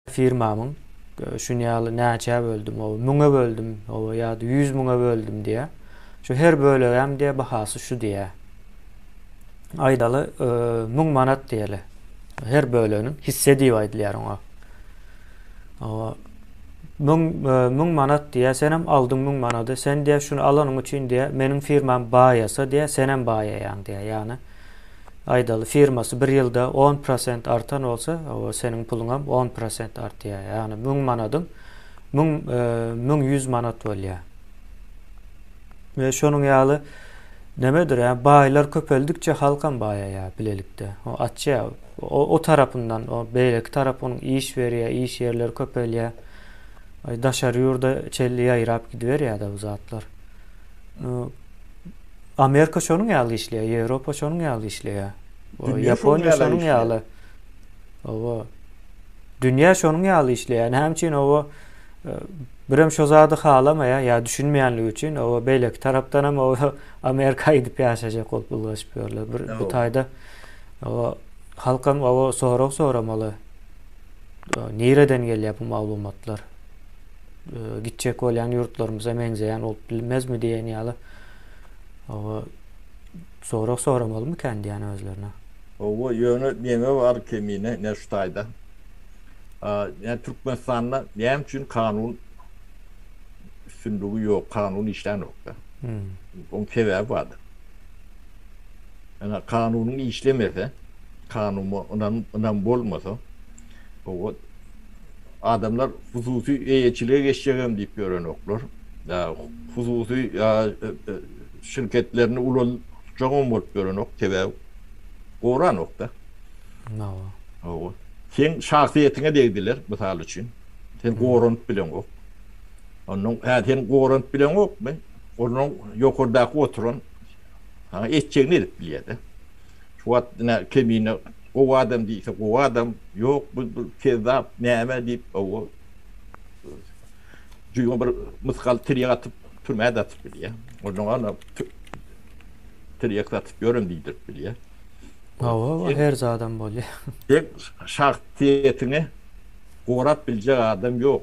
firmamın şunu ýaly näçe böldüm, o 1000'e böldüm, o ýa-da 100 000'a böldüm diye. Şu her bölegem diye bahasy şu diye. Aýdaly 1000 manat diýeli. Her böleğinin hisse diýip aýdylýar oňa. O 1000 manat diye senem aldın 1000 manaty. Sen diye şunu alanyň üçin diye menin firmam baýasa diye senem baýaýan diye. Yani aýdaly firmasy bir ýylda 10% artan bolsa, o senin puluňa 10% artýar. Yani 1000 manatyň 1100 manat bolýar. Ve şonuň ýaly nemedir? Yani baýlar köpeldikçe halkam baýaýar bilelikde. O atça o tarapyndan, o beýleki tarapynyň iş berýär, iş yerleri köpelýär. Daşary ýurda çelli ýaýrap gidiberýär da bu zatlar. Amerika şonuň ýaly işleýär, Ýewropa şonuň ýaly işleýär. Ýaponiýa şonuň ýaly. O dünýä şonuň ýaly işleýär. Hemçin o birem şo zady halamaýar, ýa düşünmeýänligi üçin o beýleki tarapdan hem o Amerika gidip ýaşajak bolup ulgaşyp ýörler. Bu taýda o halkam o soramaly. Nereden gelýär bu maglumatlar? Gitjek bolýan ýurtlarymyza meňzeýän bolup bilmezmi diýen ýaly. O soramalymy kendi ýany özlerine. O ýöne näme bar kemine ne şu taýda. Yani Türkmenistan'da näme üçin kanun üstünlüğü yok, kanun işlen yok da. Onun sebebi vardı. Yani kanunun işlemese, kanunu ondan bolmasa, o adamlar hususi eýetçiliğe geçeceğim deyip görönoklar. Hususi şirketlerini ululacağım bolup görönok, sebebi goranok da. O sen şahsiýetine degdiler, misal üçin. Sen gorant bilen ok. Onun sen gorant bilen ok, ben onun ýokurdaky oturan etçegini edip bilýär. Şu wagtda kemine o adam diýse, o adam ýok, bu kezap näme diýip o juýun bir myskal tirýek atyp türmäde atyp bilýär. Onun ana tirýek atyp ýörüm diýdir bilýär. O her zadam bolýar. Tek şahsiýetini gorap biljek adam ýok.